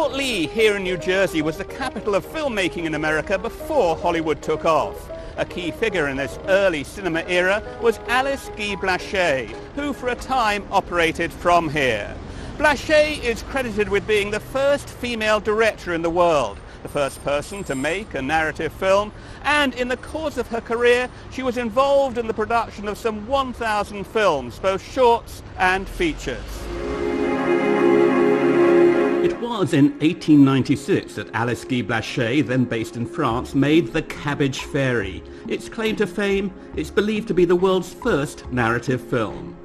Fort Lee here in New Jersey was the capital of filmmaking in America before Hollywood took off. A key figure in this early cinema era was Alice Guy Blache, who for a time operated from here. Blache is credited with being the first female director in the world, the first person to make a narrative film, and in the course of her career she was involved in the production of some 1,000 films, both shorts and features. It was in 1896 that Alice Guy Blache, then based in France, made The Cabbage Fairy. Its claim to fame, it's believed to be the world's first narrative film.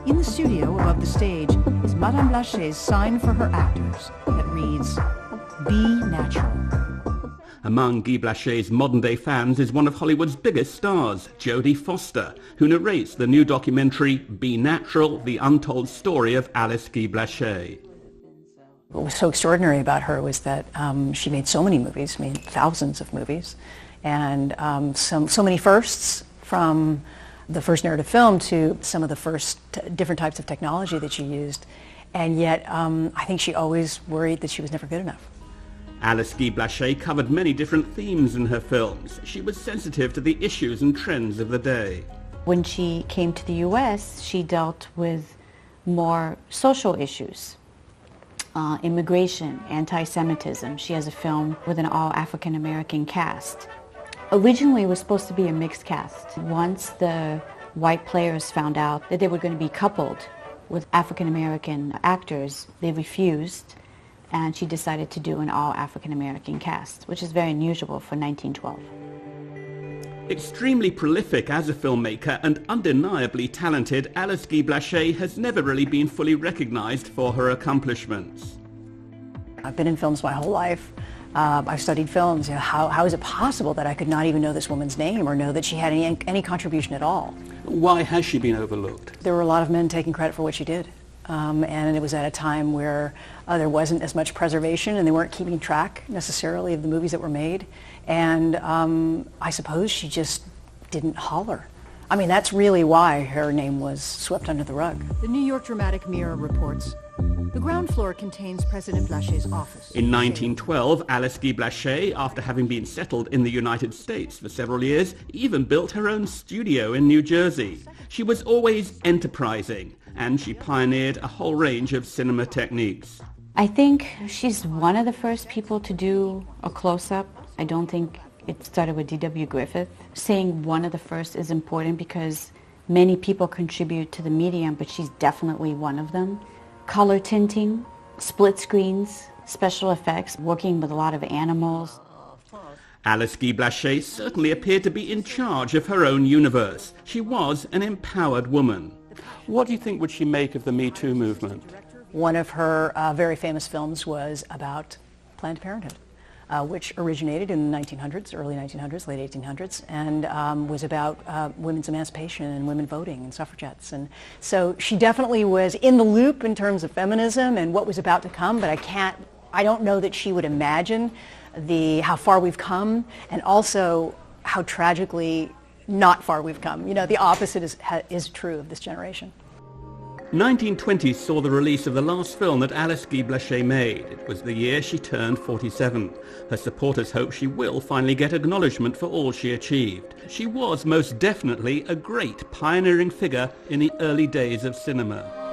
In the studio above the stage is Madame Blache's sign for her actors that reads, "Be natural." Among Guy Blache's modern-day fans is one of Hollywood's biggest stars, Jodie Foster, who narrates the new documentary Be Natural, The Untold Story of Alice Guy Blache. What was so extraordinary about her was that she made so many movies, made thousands of movies, and so many firsts, from the first narrative film to some of the first different types of technology that she used, and yet I think she always worried that she was never good enough. Alice Guy Blache covered many different themes in her films. She was sensitive to the issues and trends of the day. When she came to the U.S., she dealt with more social issues. Immigration, anti-Semitism. She has a film with an all-African-American cast. Originally, it was supposed to be a mixed cast. Once the white players found out that they were going to be coupled with African-American actors, they refused, and she decided to do an all-African-American cast, which is very unusual for 1912. Extremely prolific as a filmmaker and undeniably talented, Alice Guy Blache has never really been fully recognized for her accomplishments. I've been in films my whole life. I've studied films. You know, how is it possible that I could not even know this woman's name or know that she had any contribution at all? Why has she been overlooked? There were a lot of men taking credit for what she did. And it was at a time where there wasn't as much preservation, and they weren't keeping track necessarily of the movies that were made. And I suppose she just didn't holler. I mean, that's really why her name was swept under the rug. The New York Dramatic Mirror reports, the ground floor contains President Blache's office. In 1912, Alice Guy Blache, after having been settled in the United States for several years, even built her own studio in New Jersey. She was always enterprising, and she pioneered a whole range of cinema techniques. I think she's one of the first people to do a close-up. I don't think it started with D.W. Griffith. Saying one of the first is important because many people contribute to the medium, but she's definitely one of them. Color tinting, split screens, special effects, working with a lot of animals. Alice Guy Blache certainly appeared to be in charge of her own universe. She was an empowered woman. What do you think would she make of the Me Too movement? One of her very famous films was about Planned Parenthood, which originated in the 1900s, early 1900s, late 1800s, and was about women's emancipation and women voting and suffragettes. And so she definitely was in the loop in terms of feminism and what was about to come, but I don't know that she would imagine how far we've come, and also how tragically not far we've come. You know, the opposite is true of this generation. 1920 saw the release of the last film that Alice Guy Blache made. It was the year she turned 47. Her supporters hope she will finally get acknowledgement for all she achieved. She was most definitely a great pioneering figure in the early days of cinema.